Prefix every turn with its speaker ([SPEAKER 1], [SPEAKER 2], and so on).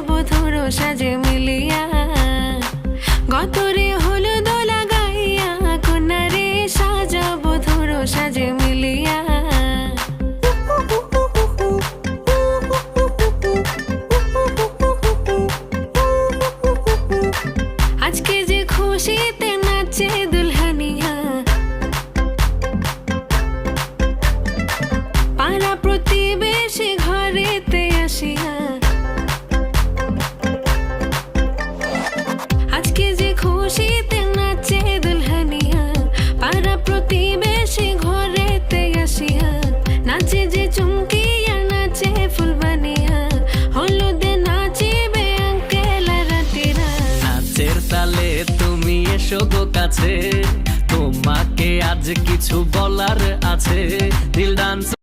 [SPEAKER 1] বধুর সাজে মিলিয়া গতরে হলুদ লাগাইয়া কন্যারে সাজা বধুর সাজে মিলিয়া আজকে যে খুশিতে নাচে দুলহানিয়া পাড়া প্রতিবেশী ঘরেতে আসিয়া আজকে যে খুশিতে নাচে দুলহানিয়া পাড়া প্রতিবেশী ঘরেতে আসিয়া নাচে যে চুমকিয়া নাচে ফুলবানিয়া হলুদে নাচিবে আঙ্কেল রাতিরা
[SPEAKER 2] নাচের তালে তুমি এসো গো কাছে তোমাকে আজ কিছু বলার আছে দিল ডান্স